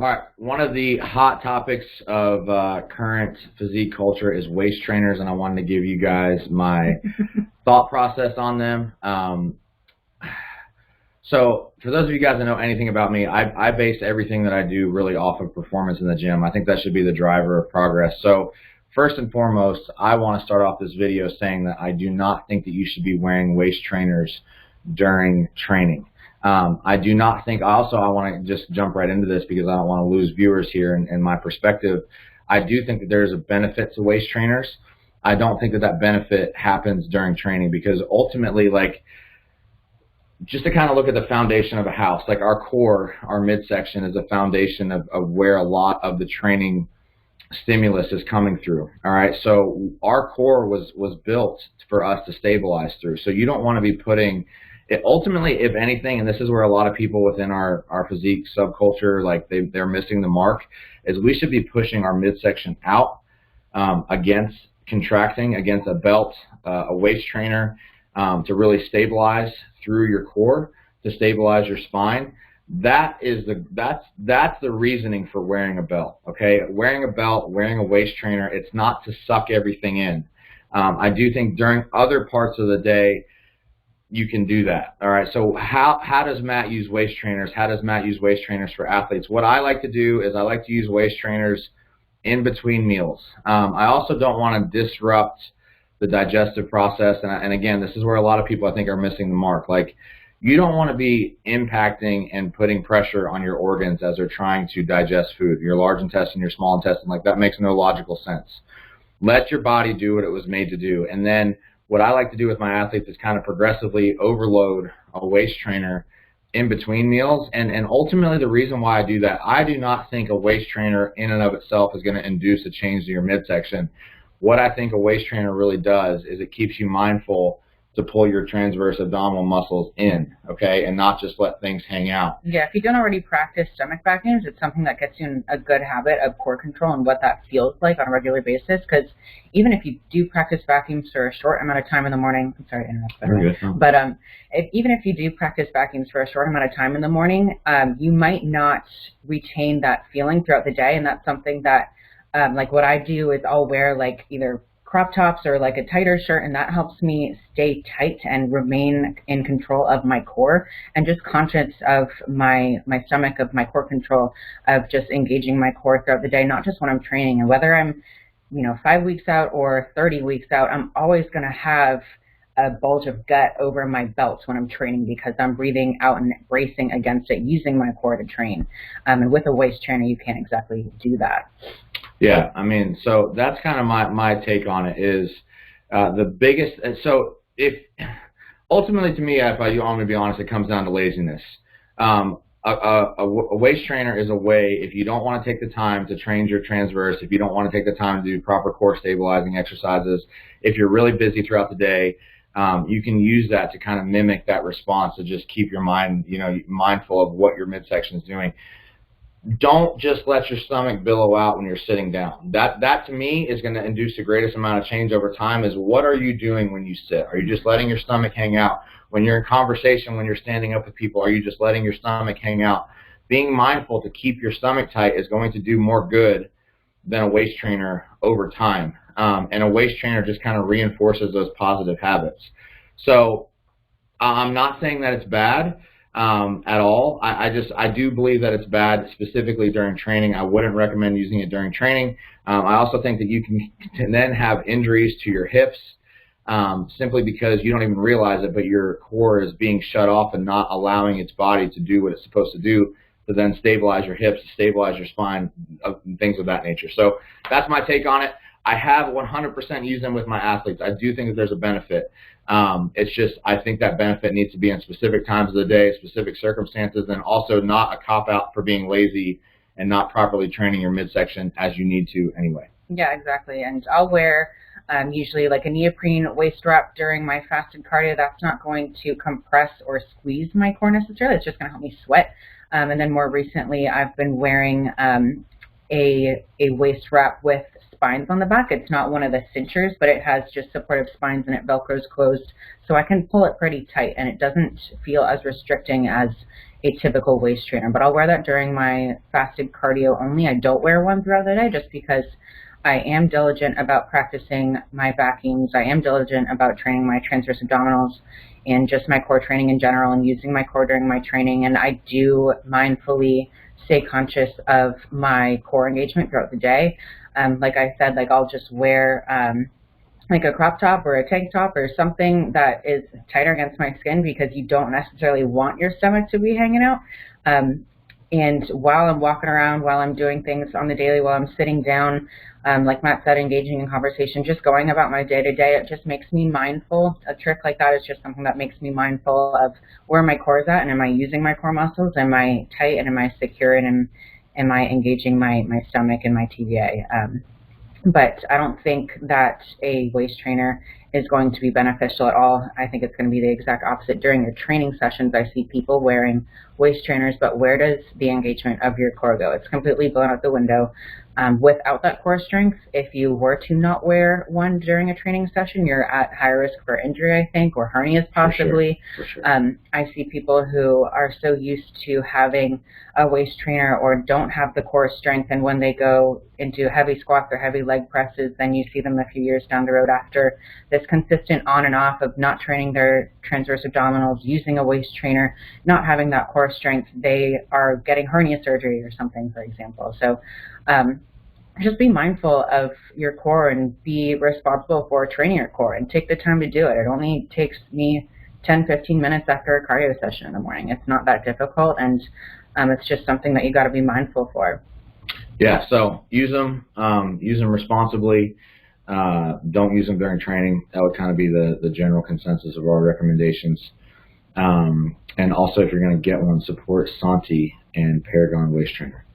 All right, one of the hot topics of current physique culture is waist trainers, and I wanted to give you guys my thought process on them. So for those of you guys that know anything about me, I base everything that I do really off of performance in the gym. I think that should be the driver of progress. So first and foremost, I want to start off this video saying that I do not think that you should be wearing waist trainers during training. I do not think, I want to just jump right into this because I don't want to lose viewers here in my perspective. I do think that there's a benefit to waist trainers. I don't think that benefit happens during training because ultimately, like, just to kind of look at the foundation of a house, like our core, our midsection is a foundation of where a lot of the training stimulus is coming through. All right, so our core was built for us to stabilize through. So you don't want to be putting it, ultimately, if anything, and this is where a lot of people within our physique subculture, like they're missing the mark, is we should be pushing our midsection out against contracting, against a belt, a waist trainer, to really stabilize through your core, to stabilize your spine. That's the reasoning for wearing a belt. Okay, wearing a belt, wearing a waist trainer, it's not to suck everything in. I do think during other parts of the day you can do that. All right, so how does Matt use waist trainers? How does Matt use waist trainers for athletes? What I like to do is I like to use waist trainers in between meals. I also don't want to disrupt the digestive process, and again, this is where a lot of people I think are missing the mark. Like, you don't want to be impacting and putting pressure on your organs as they're trying to digest food. Your large intestine, your small intestine, like that makes no logical sense. Let your body do what it was made to do. And then what I like to do with my athletes is kind of progressively overload a waist trainer in between meals. And ultimately the reason why I do that, I do not think a waist trainer in and of itself is going to induce a change to your midsection. What I think a waist trainer really does is it keeps you mindful to pull your transverse abdominal muscles in, okay, and not just let things hang out. Yeah, if you don't already practice stomach vacuums, it's something that gets you in a good habit of core control and what that feels like on a regular basis, because even if you do practice vacuums for a short amount of time in the morning, I'm sorry to interrupt, but even if you do practice vacuums for a short amount of time in the morning, you might not retain that feeling throughout the day, and that's something that, like what I do is I'll wear like either crop tops or like a tighter shirt, and that helps me stay tight and remain in control of my core and just conscious of my stomach, of my core control, of just engaging my core throughout the day, not just when I'm training. And whether I'm 5 weeks out or 30 weeks out, I'm always going to have a bulge of gut over my belt when I'm training because I'm breathing out and bracing against it, using my core to train. And with a waist trainer, you can't exactly do that. Yeah, I mean, so that's kind of my take on it is the biggest. So if ultimately to me, if I want to be honest, it comes down to laziness. A waist trainer is a way, if you don't want to take the time to train your transverse, if you don't want to take the time to do proper core stabilizing exercises, if you're really busy throughout the day, you can use that to kind of mimic that response to just keep your mind, mindful of what your midsection is doing. Don't just let your stomach billow out when you're sitting down. That to me is going to induce the greatest amount of change over time is what are you doing when you sit? Are you just letting your stomach hang out? When you're in conversation, when you're standing up with people, are you just letting your stomach hang out? Being mindful to keep your stomach tight is going to do more good than a waist trainer over time. And a waist trainer just kind of reinforces those positive habits. So I'm not saying that it's bad at all. I do believe that it's bad specifically during training. I wouldn't recommend using it during training. I also think that you can then have injuries to your hips simply because you don't even realize it, but your core is being shut off and not allowing its body to do what it's supposed to do to then stabilize your hips, to stabilize your spine, and things of that nature. So that's my take on it. I have 100% used them with my athletes. I do think that there's a benefit. It's just I think that benefit needs to be in specific times of the day, specific circumstances, and also not a cop-out for being lazy and not properly training your midsection as you need to anyway. Yeah, exactly. And I'll wear usually like a neoprene waist wrap during my fasted cardio. That's not going to compress or squeeze my core necessarily. It's just going to help me sweat. And then more recently, I've been wearing a waist wrap with spines on the back. It's not one of the cinchers, but it has just supportive spines and it Velcros closed, so I can pull it pretty tight and it doesn't feel as restricting as a typical waist trainer. But I'll wear that during my fasted cardio only. I don't wear one throughout the day just because I am diligent about practicing my vacuums. I am diligent about training my transverse abdominals and just my core training in general and using my core during my training. And I do mindfully stay conscious of my core engagement throughout the day. Like I said, like I'll just wear like a crop top or a tank top or something that is tighter against my skin because you don't necessarily want your stomach to be hanging out. And while I'm walking around, while I'm doing things on the daily, while I'm sitting down, like Matt said, engaging in conversation, just going about my day-to-day, it just makes me mindful. A trick like that is just something that makes me mindful of where my core is at, and am I using my core muscles? Am I tight, and am I secure, and am I engaging my stomach and my TVA? But I don't think that a waist trainer is going to be beneficial at all. I think it's going to be the exact opposite. During your training sessions, I see people wearing waist trainers, but where does the engagement of your core go? It's completely blown out the window. Without that core strength, if you were to not wear one during a training session, you're at higher risk for injury, I think, or hernias possibly. For sure. I see people who are so used to having a waist trainer or don't have the core strength, and when they go into heavy squats or heavy leg presses, then you see them a few years down the road after this consistent on and off of not training their transverse abdominals, using a waist trainer, not having that core strength. They are getting hernia surgery or something, for example. So just be mindful of your core and be responsible for training your core and take the time to do it. It only takes me 10-15 minutes after a cardio session in the morning. It's not that difficult, and it's just something that you got to be mindful for. Yeah, so use them responsibly. Don't use them during training. That would kind of be the general consensus of our recommendations. And also, if you're going to get one, support Santi and Paragon Waist Trainer.